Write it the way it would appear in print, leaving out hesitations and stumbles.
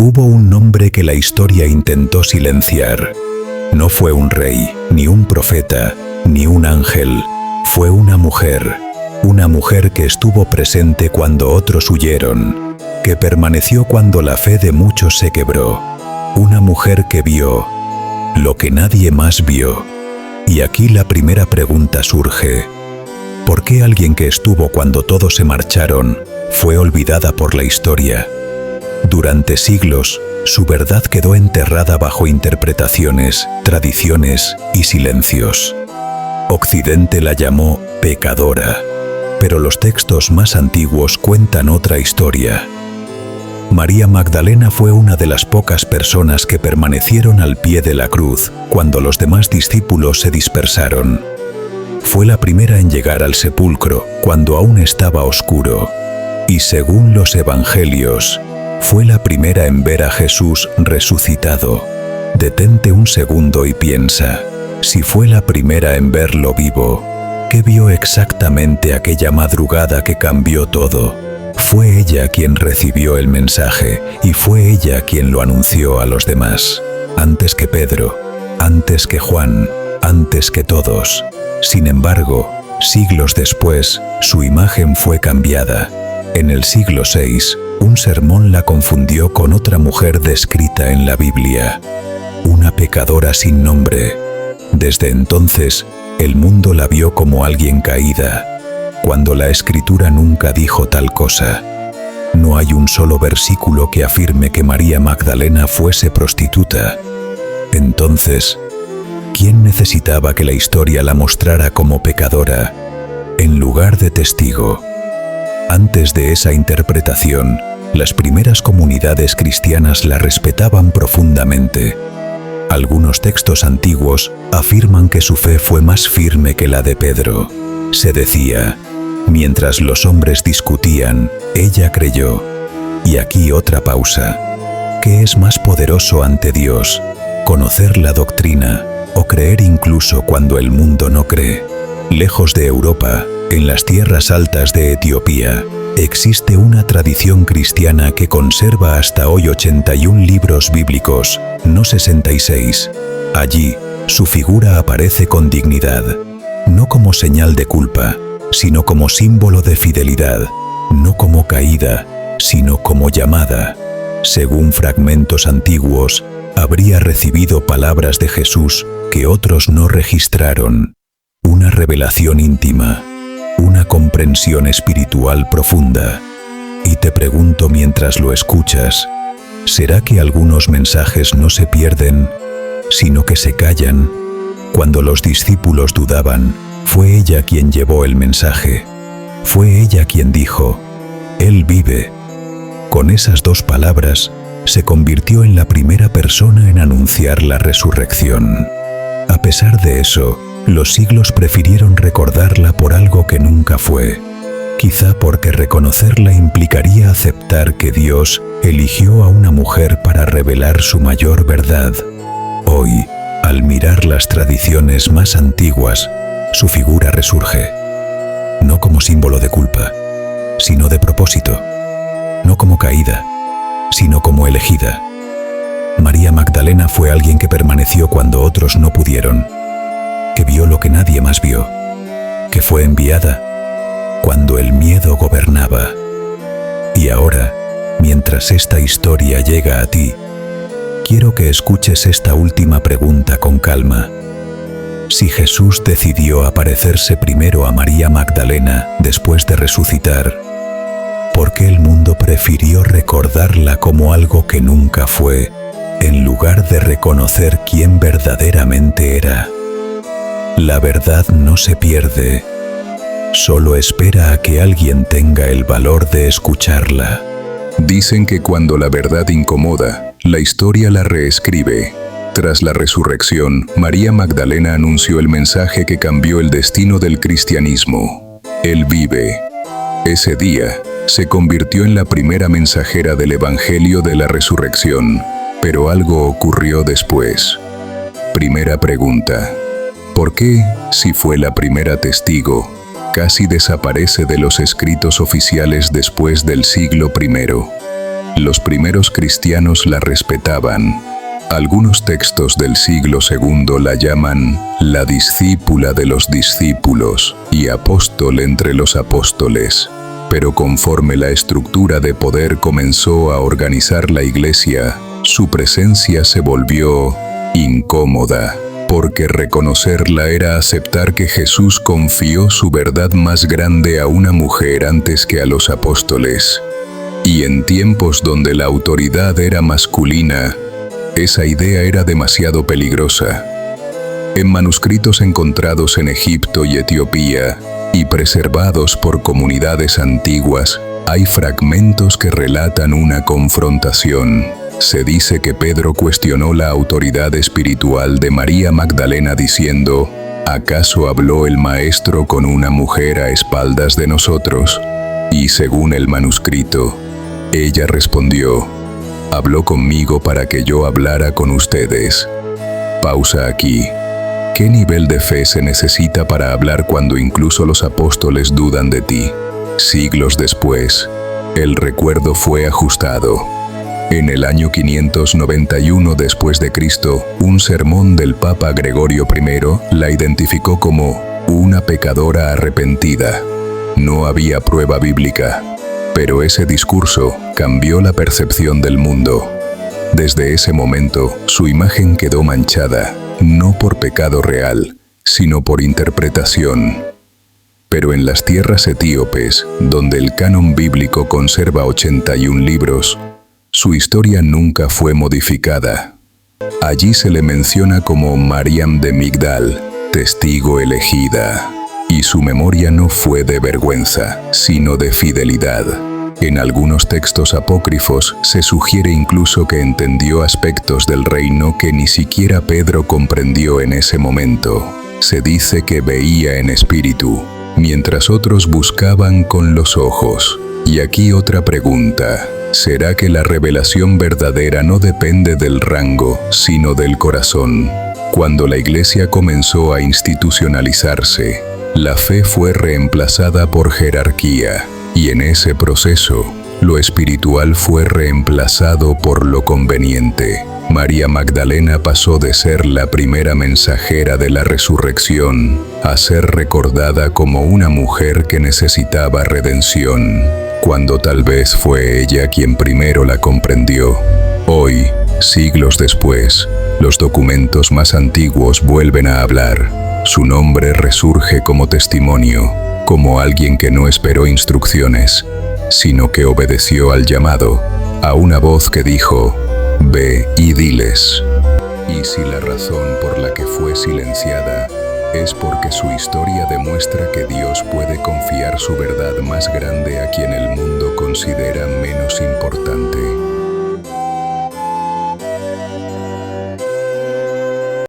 Hubo un nombre que la historia intentó silenciar. No fue un rey, ni un profeta, ni un ángel. Fue una mujer que estuvo presente cuando otros huyeron, que permaneció cuando la fe de muchos se quebró. Una mujer que vio lo que nadie más vio. Y aquí la primera pregunta surge. ¿Por qué alguien que estuvo cuando todos se marcharon fue olvidada por la historia? Durante siglos, su verdad quedó enterrada bajo interpretaciones, tradiciones y silencios. Occidente la llamó pecadora, pero los textos más antiguos cuentan otra historia. María Magdalena fue una de las pocas personas que permanecieron al pie de la cruz cuando los demás discípulos se dispersaron. Fue la primera en llegar al sepulcro cuando aún estaba oscuro. Y según los evangelios, fue la primera en ver a Jesús resucitado. Detente un segundo y piensa, si fue la primera en verlo vivo, ¿qué vio exactamente aquella madrugada que cambió todo? Fue ella quien recibió el mensaje y fue ella quien lo anunció a los demás. Antes que Pedro, antes que Juan, antes que todos. Sin embargo, siglos después, su imagen fue cambiada. En el siglo VI, un sermón la confundió con otra mujer descrita en la Biblia. Una pecadora sin nombre. Desde entonces, el mundo la vio como alguien caída, cuando la Escritura nunca dijo tal cosa. No hay un solo versículo que afirme que María Magdalena fuese prostituta. Entonces, ¿quién necesitaba que la historia la mostrara como pecadora, en lugar de testigo? Antes de esa interpretación, las primeras comunidades cristianas la respetaban profundamente. Algunos textos antiguos afirman que su fe fue más firme que la de Pedro. Se decía, mientras los hombres discutían, ella creyó. Y aquí otra pausa. ¿Qué es más poderoso ante Dios? ¿Conocer la doctrina o creer incluso cuando el mundo no cree? Lejos de Europa, en las tierras altas de Etiopía, existe una tradición cristiana que conserva hasta hoy 81 libros bíblicos, no 66. Allí, su figura aparece con dignidad, no como señal de culpa, sino como símbolo de fidelidad, no como caída, sino como llamada. Según fragmentos antiguos, habría recibido palabras de Jesús que otros no registraron. Una revelación íntima, una comprensión espiritual profunda. Y te pregunto mientras lo escuchas, ¿será que algunos mensajes no se pierden, sino que se callan? Cuando los discípulos dudaban, fue ella quien llevó el mensaje. Fue ella quien dijo, Él vive. Con esas dos palabras, se convirtió en la primera persona en anunciar la resurrección. A pesar de eso, los siglos prefirieron recordarla por algo que nunca fue. Quizá porque reconocerla implicaría aceptar que Dios eligió a una mujer para revelar su mayor verdad. Hoy, al mirar las tradiciones más antiguas, su figura resurge. No como símbolo de culpa, sino de propósito. No como caída, sino como elegida. María Magdalena fue alguien que permaneció cuando otros no pudieron, que vio lo que nadie más vio, que fue enviada cuando el miedo gobernaba. Y ahora, mientras esta historia llega a ti, quiero que escuches esta última pregunta con calma. Si Jesús decidió aparecerse primero a María Magdalena después de resucitar, ¿por qué el mundo prefirió recordarla como algo que nunca fue, en lugar de reconocer quién verdaderamente era? La verdad no se pierde, solo espera a que alguien tenga el valor de escucharla. Dicen que cuando la verdad incomoda, la historia la reescribe. Tras la resurrección, María Magdalena anunció el mensaje que cambió el destino del cristianismo. Él vive. Ese día, se convirtió en la primera mensajera del Evangelio de la Resurrección. Pero algo ocurrió después. Primera pregunta. ¿Por qué, si fue la primera testigo, casi desaparece de los escritos oficiales después del siglo I? Los primeros cristianos la respetaban. Algunos textos del siglo II la llaman la discípula de los discípulos y apóstol entre los apóstoles. Pero conforme la estructura de poder comenzó a organizar la Iglesia, su presencia se volvió incómoda, porque reconocerla era aceptar que Jesús confió su verdad más grande a una mujer antes que a los apóstoles. Y en tiempos donde la autoridad era masculina, esa idea era demasiado peligrosa. En manuscritos encontrados en Egipto y Etiopía, y preservados por comunidades antiguas, hay fragmentos que relatan una confrontación. Se dice que Pedro cuestionó la autoridad espiritual de María Magdalena diciendo: ¿acaso habló el Maestro con una mujer a espaldas de nosotros? Y según el manuscrito, ella respondió: habló conmigo para que yo hablara con ustedes. Pausa aquí. ¿Qué nivel de fe se necesita para hablar cuando incluso los apóstoles dudan de ti? Siglos después, el recuerdo fue ajustado. En el año 591 después de Cristo, un sermón del Papa Gregorio I la identificó como una pecadora arrepentida. No había prueba bíblica, pero ese discurso cambió la percepción del mundo. Desde ese momento, su imagen quedó manchada, no por pecado real, sino por interpretación. Pero en las tierras etíopes, donde el canon bíblico conserva 81 libros, su historia nunca fue modificada. Allí se le menciona como Mariam de Migdal, testigo elegida, y su memoria no fue de vergüenza, sino de fidelidad. En algunos textos apócrifos se sugiere incluso que entendió aspectos del reino que ni siquiera Pedro comprendió en ese momento. Se dice que veía en espíritu, mientras otros buscaban con los ojos. Y aquí otra pregunta: ¿será que la revelación verdadera no depende del rango, sino del corazón? Cuando la Iglesia comenzó a institucionalizarse, la fe fue reemplazada por jerarquía, y en ese proceso, lo espiritual fue reemplazado por lo conveniente. María Magdalena pasó de ser la primera mensajera de la resurrección a ser recordada como una mujer que necesitaba redención, cuando tal vez fue ella quien primero la comprendió. Hoy, siglos después, los documentos más antiguos vuelven a hablar. Su nombre resurge como testimonio, como alguien que no esperó instrucciones, sino que obedeció al llamado, a una voz que dijo: ve y diles. Y si la razón por la que fue silenciada es porque su historia demuestra que Dios puede confiar su verdad más grande a quien el mundo considera menos importante.